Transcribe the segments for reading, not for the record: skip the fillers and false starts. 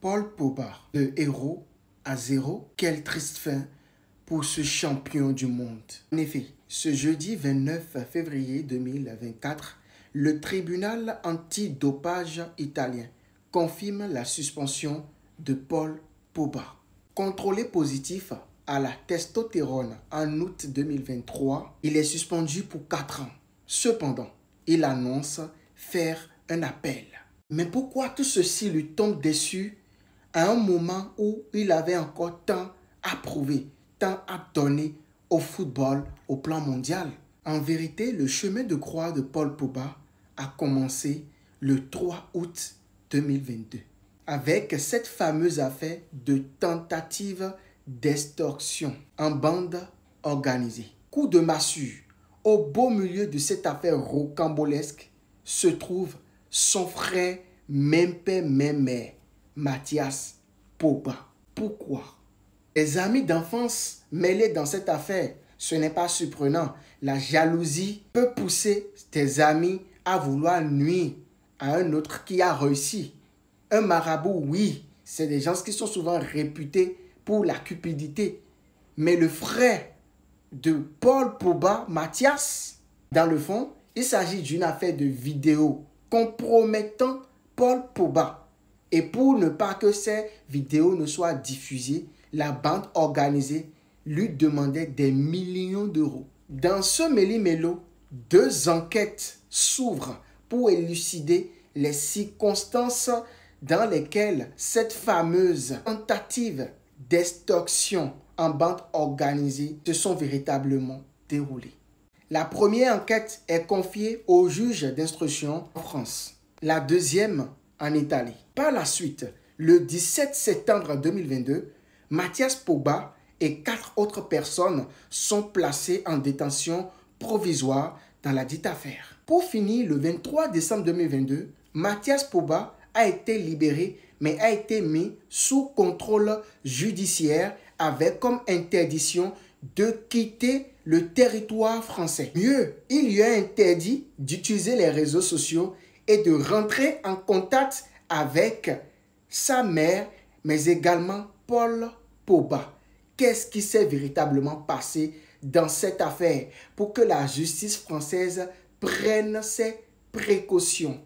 Paul Pogba, de héros à zéro, quelle triste fin pour ce champion du monde. En effet, ce jeudi 29 février 2024, le tribunal antidopage italien confirme la suspension de Paul Pogba. Contrôlé positif à la testostérone en août 2023, il est suspendu pour 4 ans. Cependant, il annonce faire un appel. Mais pourquoi tout ceci lui tombe dessus à un moment où il avait encore tant à prouver, tant à donner au football au plan mondial? En vérité, le chemin de croix de Paul Pogba a commencé le 3 août 2022 avec cette fameuse affaire de tentative d'extorsion en bande organisée. Coup de massue, au beau milieu de cette affaire rocambolesque se trouve son frère, même père, même mère, Mathias Pogba. Pourquoi? Les amis d'enfance mêlés dans cette affaire, ce n'est pas surprenant. La jalousie peut pousser tes amis à vouloir nuire à un autre qui a réussi. Un marabout, oui, c'est des gens qui sont souvent réputés pour la cupidité. Mais le frère de Paul Pogba, Mathias, dans le fond, il s'agit d'une affaire de vidéo compromettant Paul Pogba. Et pour ne pas que ces vidéos ne soient diffusées, la bande organisée lui demandait des millions d'euros. Dans ce méli-mélo, 2 enquêtes s'ouvrent pour élucider les circonstances dans lesquelles cette fameuse tentative d'extorsion en bande organisée se sont véritablement déroulées. La première enquête est confiée au juge d'instruction en France, la deuxième en Italie. Par la suite, le 17 septembre 2022, Mathias Pogba et 4 autres personnes sont placées en détention provisoire dans la dite affaire. Pour finir, le 23 décembre 2022, Mathias Pogba a été libéré mais a été mis sous contrôle judiciaire avec comme interdiction de quitter le territoire français. Mieux, il lui a interdit d'utiliser les réseaux sociaux et de rentrer en contact avec sa mère, mais également Paul Pogba. Qu'est-ce qui s'est véritablement passé dans cette affaire pour que la justice française prenne ses précautions?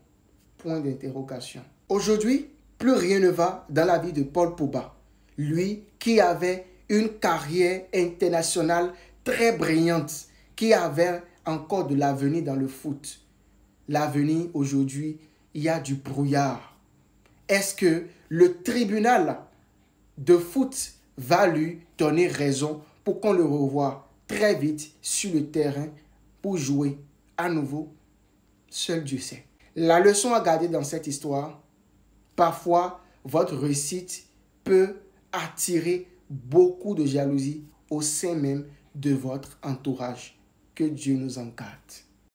Point d'interrogation. Aujourd'hui, plus rien ne va dans la vie de Paul Pogba. Lui qui avait une carrière internationale très brillante, qui avait encore de l'avenir dans le foot. L'avenir aujourd'hui, il y a du brouillard. Est-ce que le tribunal de foot va lui donner raison pour qu'on le revoie très vite sur le terrain pour jouer à nouveau? Seul Dieu sait. La leçon à garder dans cette histoire, parfois votre réussite peut attirer beaucoup de jalousie au sein même de votre entourage. Que Dieu nous en garde.